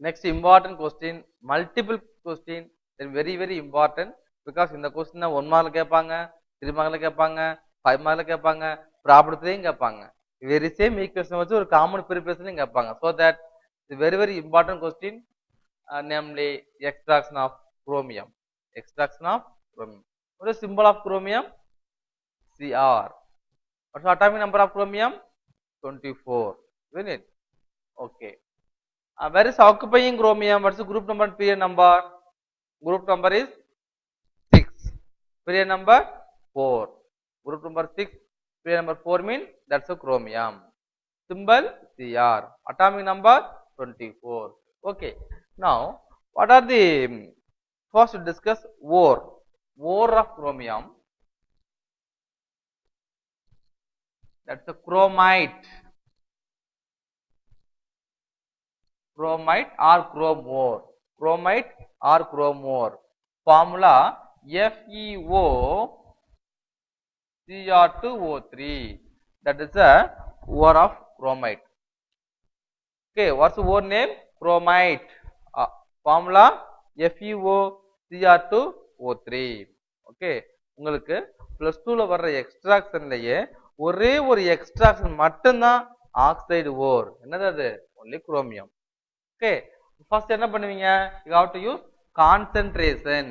Next important question, multiple question, then very important because in the question 1 mark கேட்பாங்க 3 mark கேட்பாங்க 5 mark கேட்பாங்க ப்ராப்ளத்திலையும் கேட்பாங்க very same equation வச்சு ஒரு common preparation கேட்பாங்க so that the very important question namely extraction of chromium. What is symbol of chromium? Cr. What's the atomic number of chromium? 24, isn't it? Okay. Where is occupying chromium? What's the group number and period number? Group number is 6. Period number 4. Group number 6. Period number 4 means that's a chromium. Symbol Cr. Atomic number 24. Okay. Now, what are the first to discuss ore. Ore of chromium. That's a chromite. Chromite or chrome ore. Chromite or chrome ore. Formula FeOCr2O3. That is a ore of chromite. Okay, what's the ore name? Chromite. Formula FeOCr2O3. Okay, உங்களுக்கு plus 2ல வர்ற எக்ஸ்ட்ராக்ஷன்லயே ஒரே ஒரு extraction மட்டும்தான் oxide ஓர். என்னது அது? only chromium. Okay, first என்ன பண்ணுவீங்க? You have to use concentration.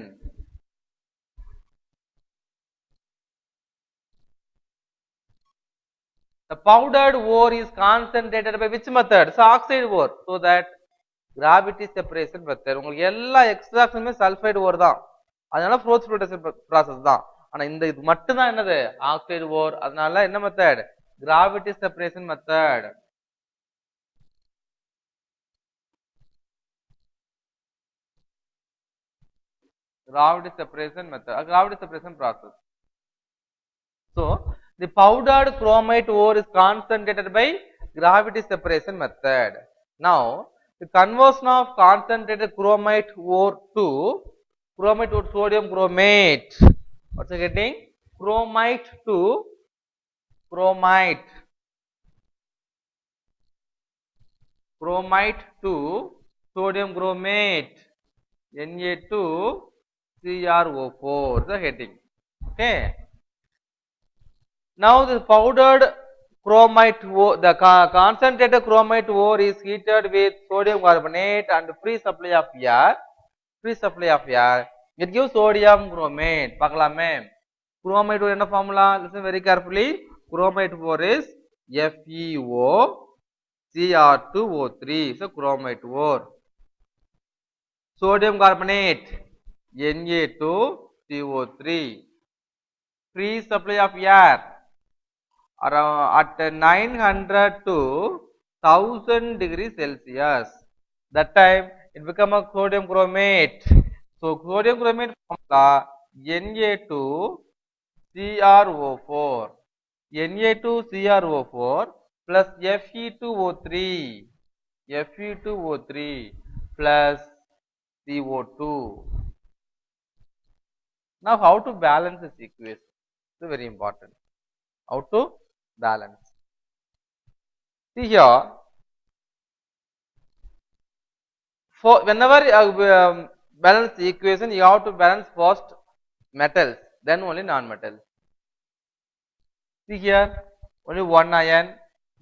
The powdered ore is concentrated by which method? So oxide ore. So that gravity separation method. உங்களுக்கு எல்லா எக்ஸ்ட்ராக்ஷனுமே சல்ஃபைடு ஓர் தான். அதனால ஃபோர்ஸ் ஃபில்ட்ரேஷன் process தான். ஆனா இந்த இது மட்டும் தான் என்னது? ஆக்சைடு ஓர். அதனால என்ன method? Gravity separation method. Gravity separation method, a gravity separation process. So, the powdered chromite ore is concentrated by gravity separation method. Now, the conversion of concentrated chromite ore to chromite to sodium chromate. What's it getting? Chromite to chromite. Chromite to sodium chromate. Na2CrO4 the heading. Okay. Now the powdered chromite ore, the concentrated chromite ore is heated with sodium carbonate and free supply of air. It gives sodium chromate. பார்க்கலாமே. Chromite ore என்ன formula? Listen very carefully. Chromite ore is FeOCr2O3. So chromite ore. Sodium carbonate Na2CO3. Free supply of air around at 900 to 1000 degrees Celsius. That time it become a sodium chromate. So sodium chromate formula Na2CrO4. Na2CrO4 plus Fe2O3. Fe2O3 plus CO2. Now how to balance this equation? It's very important. How to balance? See here, for whenever balance the equation, you have to balance first metals, then only non-metals. See here, only one ion,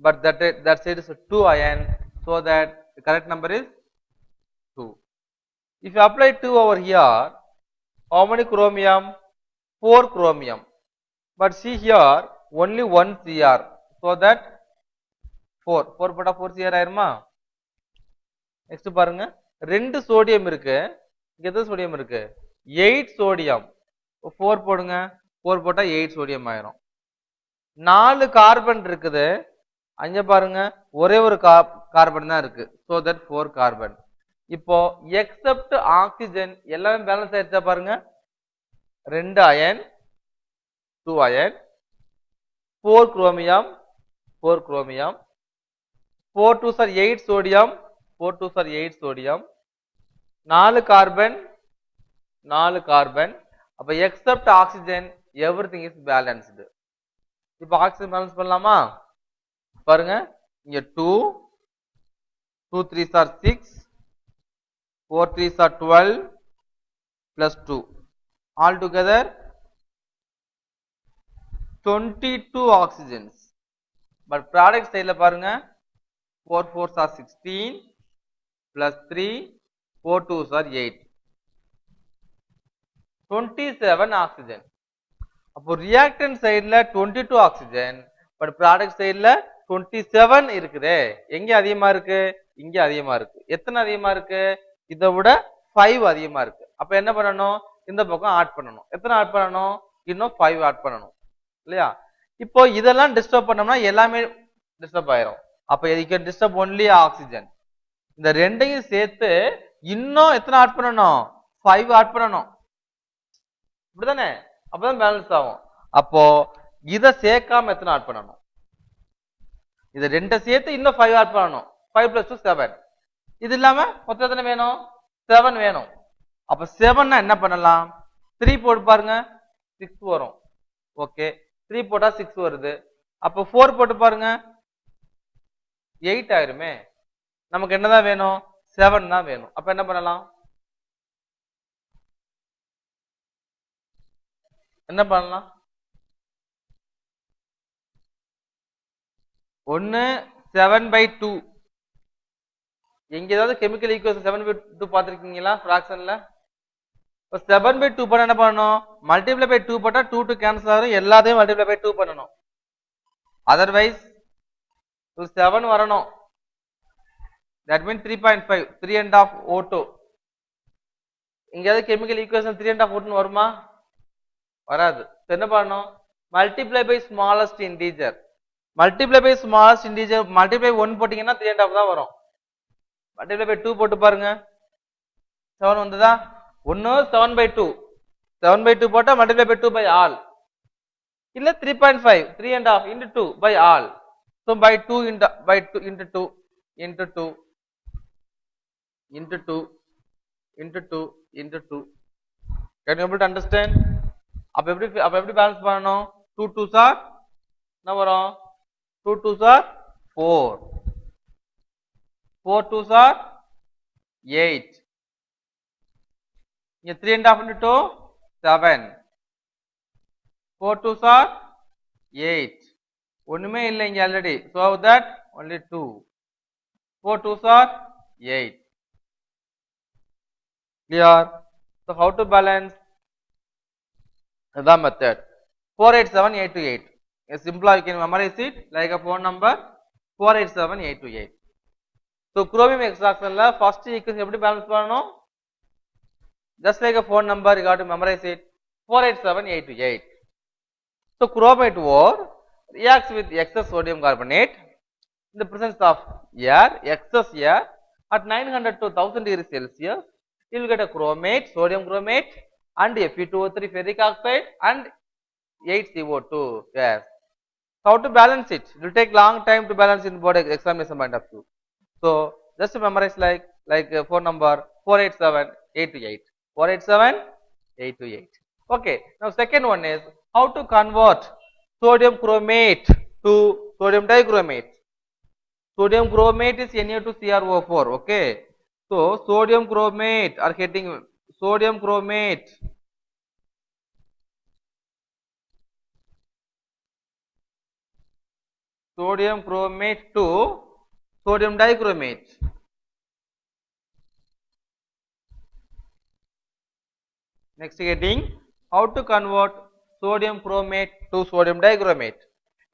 but that side is 2 ion, so that the correct number is 2. If you apply 2 over here, how many chromium? 4 chromium. But see here, only 1 Cr, so that 4 patta 4 Cr ஆயிருமா? Next பாருங்க, 2 sodium இருக்கு. இங்க எது sodium இருக்கு? 8 sodium. 4 போடுங்க. 4 போட்டா 8 sodium ஆயிரும். 4 carbon இருக்குது. அங்க பாருங்க, ஒரே ஒரு கார்பன் தான் இருக்கு. So that 4 carbon. இப்போ except oxygen எல்லாமே பேலன்ஸ் ஆயிடுச்சா பாருங்க. 2 iron 2 iron, 4 chromium, 4 chromium, 4 2s are 8 sodium, 4 2s are 8 sodium, 4 carbon, 4 carbon. அப்ப except oxygen everything is balanced. இப்ப oxygen balance பண்ணலாமா? பாருங்க, இங்க 2 2 3s are 6, 4 3s are 12 plus 2. Altogether 22 oxygens. But product side la parunga 4 4s are 16 plus 3 4 2s are 8. 27 oxygen. அப்போ reactant sideல 22 oxygen but product sideல 27 இருக்குதே. எங்க அதிகமா இருக்கு? இங்க அதிகமா இருக்கு. எத்தனை அதிகமா இருக்கு? இதை விட 5 அதிகமா இருக்கு. அப்ப என்ன பண்ணணும்? இந்த பக்கம் ஆட் பண்ணணும். எத்தனை ஆட் பண்ணணும்? இன்னும் 5 ஆட் பண்ணணும். இல்லையா? இப்போ இதெல்லாம் டிஸ்டர்ப் பண்ணோம்னா எல்லாமே டிஸ்டர்ப் ஆயிரும். அப்ப you டிஸ்டர்ப் ஒன்லி ஆக்சிஜன். இந்த ரெண்டையும் சேர்த்து இன்னும் எத்தனை ஆட் பண்ணணும்? 5 ஆட் பண்ணணும். இப்படிதானே? அப்பதான் பேலன்ஸ் ஆகும். அப்போ இதை சேர்க்காம எத்தனை ஆட் பண்ணணும்? இதை ரெண்டை சேர்த்து இன்னும் 5 ஆட் பண்ணணும். 5 plus 2 7. இது இல்லாம மொத்தம் எத்தனை வேணும்? 7 வேணும். அப்ப 7னா என்ன பண்ணலாம்? 3 போட்டு பாருங்க 6 வரும். ஓகே 3 போட்டா 6 வருது. அப்ப 4 போட்டு பாருங்க 8 ஆயிருமே. நமக்கு என்னதான் வேணும்? 7 தான் வேணும். அப்ப என்ன பண்ணலாம்? என்ன பண்ணலாம்? 1 7/2. எங்க ஏதாவது கெமிக்கல் ஈக்குவேஷன் 7/2 பார்த்திருக்கீங்களா? ஃபிராக்ஷன்ல 7/2 பண்ண என்ன பண்ணணும்? மல்டிப்ளை பை 2 போட்டா 2 கேன்சல் ஆகும். எல்லாத்தையும் மல்டிப்ளை பை 2 பண்ணணும். அதர்வைஸ் 7 வரணும். That means 3.5 3.5 O2. எங்கயாவது கெமிக்கல் ஈக்குவேஷன் 3.5 O2 வருமா? வராது. என்ன பண்ணணும்? Multiply by smallest integer. Multiply by smallest integer multiply 1 போட்டீங்கன்னா 3.5 தான் வரும். மல்டிப்ளை பை 2 போட்டு பாருங்க 7 வந்ததா? 1 7/2. 7/2 போட்டா மல்டிப்ளை பை 2 by all. இல்ல 3.5 3.5 into 2 by all. So by 2 into 2 into 2 into 2 into 2 into 2 into 2. Can you able to understand? அப்ப எப்படி பேலன்ஸ் பண்ணணும்? 2 2s are என்ன வரும்? 2 2s are 4. 4 2s are 8. இங்க 3.5 into 2 7. 4 2s are 8. ஒண்ணுமே இல்லை இங்க already. So that only 2. 4 2s are 8. Clear? So how to balance? The method 487 828. Simply you can memorize it like a phone number 487 828. So chromium extraction la first equation எப்படி balance பண்ணனும்? Just like a phone number you got to memorize it 487 828. So chromate ore reacts with excess sodium carbonate in the presence of air, excess air at 900 to 1000 degrees Celsius. You will get a chromate, sodium chromate and Fe2O3 ferric oxide and 8CO2 gas. How to balance it? It will take long time to balance in board examination point of view. So just memorize like phone number 487 828. 487 828. Okay. Now second one is how to convert sodium chromate to sodium dichromate. Sodium chromate is Na2CrO4. Okay. So sodium chromate are getting sodium chromate. Sodium chromate to sodium dichromate. Next heading, how to convert sodium chromate to sodium dichromate.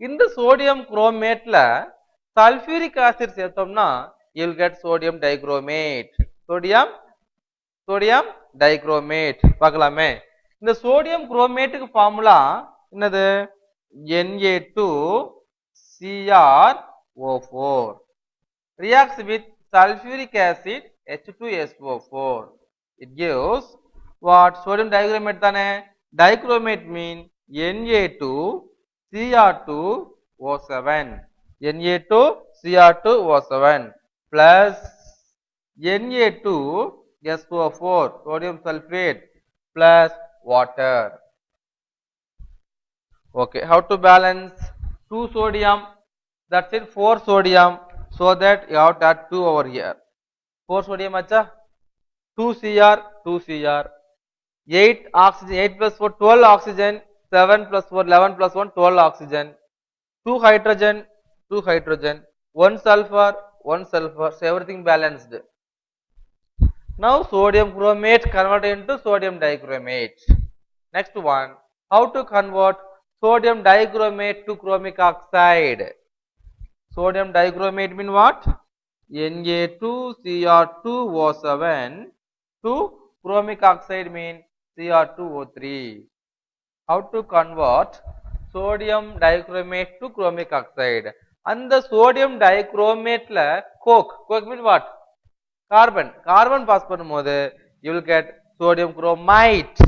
In the sodium chromate la sulfuric acid சேர்த்தோம்னா you will get sodium dichromate. Sodium dichromate பார்க்கலாமே. இந்த sodium chromate க்கு formula என்னது? Na2CrO4 reacts with sulfuric acid H2SO4. It gives what? Sodium dichromate தானே? Dichromate mean Na2Cr2O7. Na2Cr2O7 plus Na2SO4 sodium sulfate plus water. Okay, how to balance? 2 sodium, that's it, 4 sodium, so that you have to add 2 over here. 4 sodium acha? 2 Cr, 2 Cr, 8 oxygen, 8 plus 4, 12 oxygen, 7 plus 4, 11 plus 1, 12 oxygen, 2 hydrogen, 2 hydrogen, 1 sulfur, 1 sulfur, so everything balanced. Now sodium chromate converted into sodium dichromate. Next one, how to convert sodium dichromate to chromic oxide? Sodium dichromate mean what? Na2Cr2O7 to chromic oxide mean Cr2O3. How to convert sodium dichromate to chromic oxide? And the sodium dichromate la coke mean what? Carbon pass பண்ணும்போது you will get sodium chromate.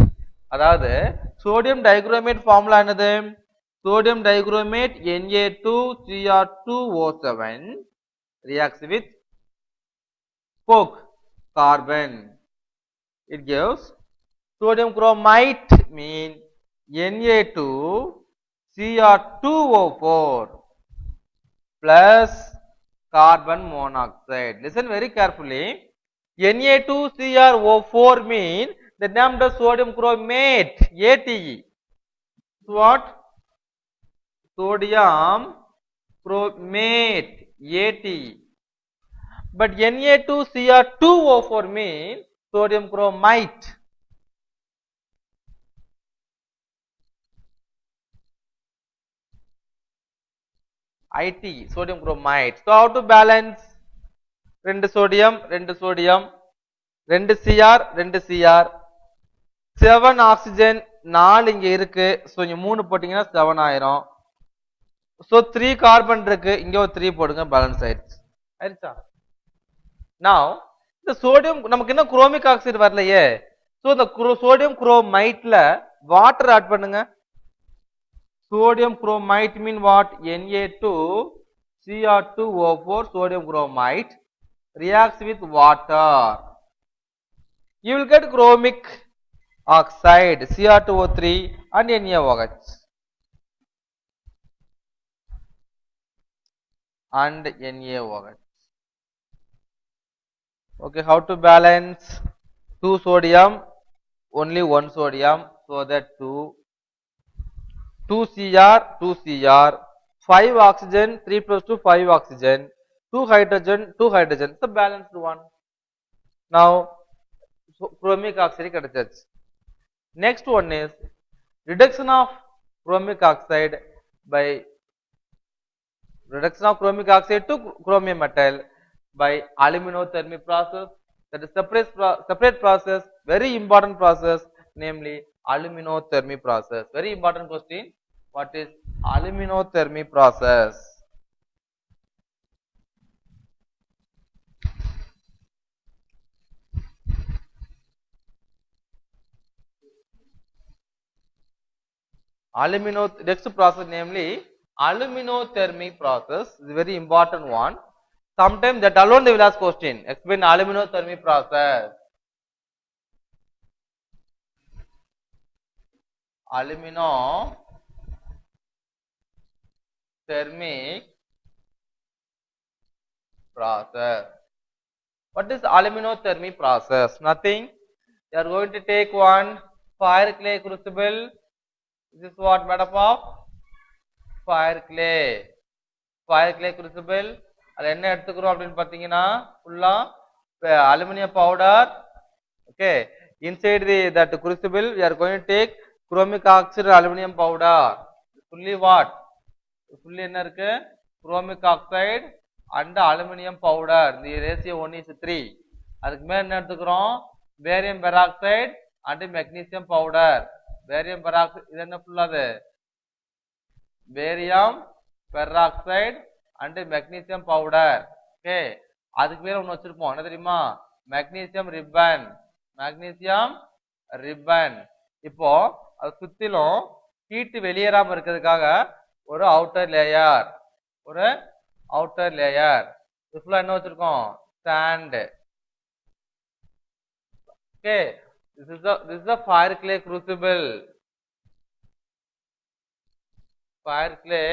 அதாவது sodium dichromate formula என்னது? Sodium dichromate Na2Cr2O7 reacts with coke carbon. It gives sodium chromate mean Na2Cr2O4 plus carbon monoxide. Listen very carefully. Na2CrO4 mean the name of sodium chromate ATE. What? Sodium chromate ATE. But Na2Cr2O4 means sodium chromate. IT, sodium chromate. So how to balance? 2 sodium, 2 sodium, 2 Cr, 2 Cr, 7 oxygen, 4 இங்க இருக்கு. So இங்க 3 போட்டீங்கன்னா 7 ஆயிரும். So 3 carbon இருக்கு. இங்க ஒரு 3 போடுங்க, balance ஆயிடுச்சு. ஆயிடுச்சா? Now இந்த சோடியம் நமக்கு என்ன குரோமிக் ஆக்சைடு வரலையே. So இந்த சோடியம் குரோமைட்ல வாட்டர் ஆட் பண்ணுங்க. Sodium chromate mean what? Na2Cr2O4 sodium chromate reacts with water. You will get chromic oxide Cr2O3 and NaOH. And NaOH. Okay, how to balance? 2 sodium, only 1 sodium, so that 2 Cr, 2 Cr, 5 oxygen, 3 plus 2, 5 oxygen, 2 hydrogen, 2 hydrogen, so balanced one. Now chromic oxide கிடைச்சாச்சு. Next one is reduction of chromic oxide by reduction of chromic oxide to chromium metal by aluminothermy process. That is separate process, very important process, namely aluminothermy process. Very important question. What is aluminothermy process? Next process, namely aluminothermy process, is a very important one. Sometimes that alone they will ask question. Explain aluminothermy process. Aluminothermic process. What is aluminothermy process? Nothing. You are going to take one fire clay crucible. This is what made up of? Fire clay. Fire clay crucible. அது என்ன எடுத்துக்கிறோம் அப்படின்னு பார்த்தீங்கன்னா ஃபுல்லா aluminium powder. Okay, inside that crucible we are going to take chromic oxide aluminum powder. Fully what? Fully என்ன இருக்கு? Chromic oxide and aluminum powder. The ratio 1:3. அதுக்கு மேல என்ன எடுத்துக்கிறோம்? Barium peroxide and magnesium powder. Barium peroxide இது என்ன ஃபுல்லா அது? Barium peroxide and magnesium powder. Okay, அதுக்கு மேல ஒன்னு வச்சிருப்போம். என்ன தெரியுமா? Magnesium ribbon. Magnesium ribbon. இப்போ அது சுத்திலும் ஹீட் வெளியேறாம இருக்கிறதுக்காக ஒரு அவுட்டர் லேயர், ஒரு அவுட்டர் லேயர். இதுல என்ன வச்சிருக்கோம்? Sand. Okay, this is the fire clay crucible. Fire clay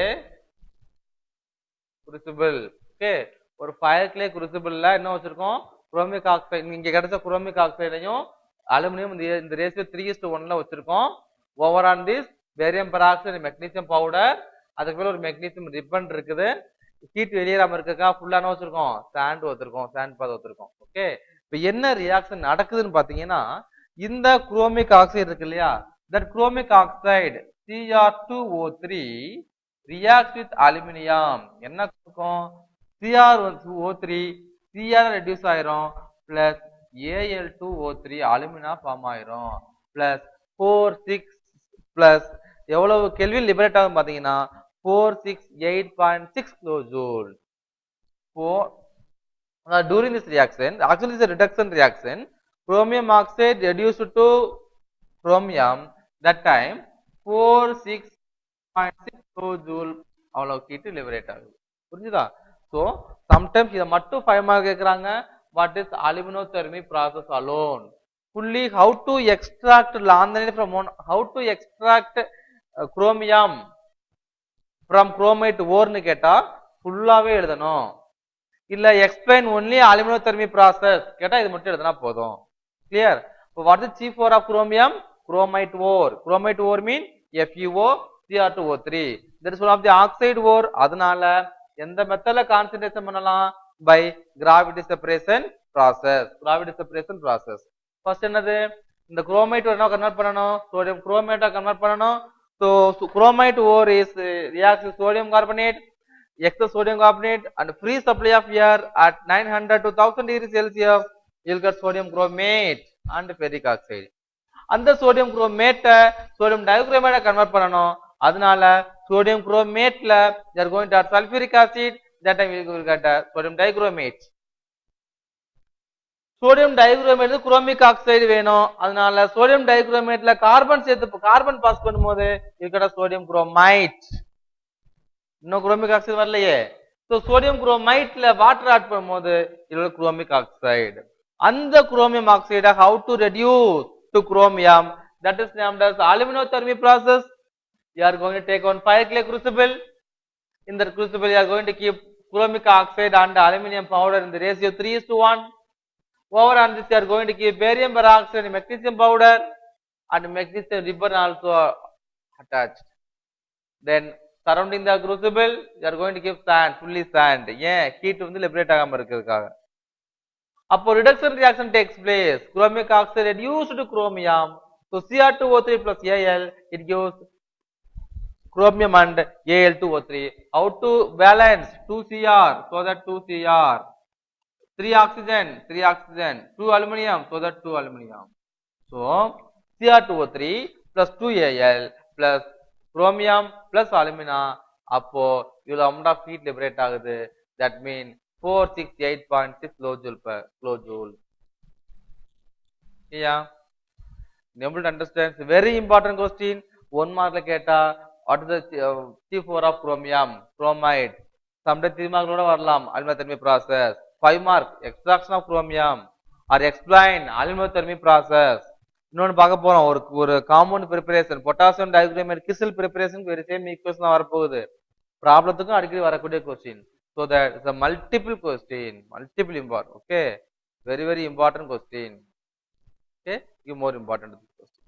crucible. Okay, ஒரு fire clay crucible ல என்ன வச்சிருக்கோம்? குரோமிக் ஆக்சைடு இங்க கிடைச்ச குரோமிக் ஆக்சைடையும் அலுமினியம் இந்த ரேஷியோ 3:1 வச்சிருக்கோம். Over on this barium peroxide magnesium powder, அதுக்கு மேல ஒரு மெக்னீசியம் ரிப்பன் இருக்குது. ஹீட் வெளியேறாம இருக்கா ஃபுல்லா என்ன வச்சிருக்கோம், சாண்ட் வச்சிருக்கோம், சாண்ட் பாத் வச்சிருக்கோம். ஓகே, இப்போ என்ன ரியாக்ஷன் நடக்குதுன்னு பாத்தீங்கன்னா, இந்த குரோமிக் ஆக்சைடு இருக்கு இல்லையா, that chromic oxide Cr2O3 reacts with aluminium. என்ன கொடுக்கும், Cr2O3 Cr ரெடியூஸ் ஆயிரும் பிளஸ் Al2O3 அலுமினா ஃபார்ம் ஆயிரும் பிளஸ் 4 6 பிளஸ் எவ்வளவு கெல்வின் லிபரேட் ஆகும் பாத்தீங்கன்னா 468.6 kilojoule. During this reaction, actually it's a reduction reaction. Chromium oxide reduced to chromium, that time 46.6 kilojoule அவ்வளவு heat liberate ஆகுது. புரிஞ்சுதா? So sometimes இத மட்டும் 5 மார்க் கேக்குறாங்க. What is aluminothermic process alone? Fully how to extract lanthanide from how to extract chromium from chromate ore னு கேட்டா ஃபுல்லாவே எழுதணும். இல்ல explain only aluminothermic process கேட்டா இது மட்டும் எழுதினா போதும். Clear? So what is C4 of chromium? Chromite ore. Chromite ore mean FeO Cr2O3. That is one of the oxide ore. அதனால எந்த மெத்தட்ல கான்சன்ட்ரேஷன் பண்ணலாம், by gravity separation process. Gravity separation process. First என்னது, இந்த chromite ore என்ன convert பண்ணனும், sodium chromate convert பண்ணனும். So chromite ore is reacts with sodium carbonate, excess sodium carbonate and free supply of air at 900 to 1000 degrees Celsius. You'll get sodium chromate and ferric oxide. அந்த sodium chromate sodium dichromate convert பண்ணனும். அதனால sodium chromate-ல they are going to add sulfuric acid, that time we will get sodium dichromate. sodium dichromate chromic oxide வேணும். அதனால sodium dichromate-ல carbon சேர்த்து carbon pass பண்ணும்போது you get sodium chromite. இன்னும் chromic oxide வரலையே. So sodium chromite-ல water add பண்ணும்போது இது chromic oxide. அந்த chromium ஆக்சைடை how to reduce to chromium, that is named as aluminothermic process. You are going to take on 5 clay crucible. In that crucible you are going to keep chromic oxide and aluminum powder in the ratio 3:1. Over on this you are going to keep barium peroxide and magnesium powder and magnesium ribbon also attached. Then surrounding the crucible you are going to keep sand, fully sand. Yeah, heat வந்து liberate ஆகாம இருக்கிறதுக்காக. அப்போ reduction reaction takes place. Chromic oxide reduced to chromium. So Cr2O3 plus Al, it gives chromium and Al2O3. How to balance 2Cr, so that 2Cr. 3 oxygen, 2 aluminum, so that 2 aluminum. So Cr2O3 plus 2Al plus chromium plus alumina. அப்போ இவ்வளவு amount of heat liberate ஆகுது. That means 468.6 kilojoule. Yeah, able to understand. Very important question. 1 mark la கேட்டா what is the C4 of chromium, chromite. Sometimes 3 mark கூட வரலாம், aluminothermic process. 5 mark extraction of chromium or explain aluminothermic process. இன்னொன்னு பார்க்க போறோம், ஒரு compound preparation potassium dichromate crystal preparation very same equation வரப்போகுது. ப்ராப்ளத்துக்கும் அடிக்கடி வரக்கூடிய question. So that is a multiple question, multiple important. Okay, very important question. Okay, give more important to this question.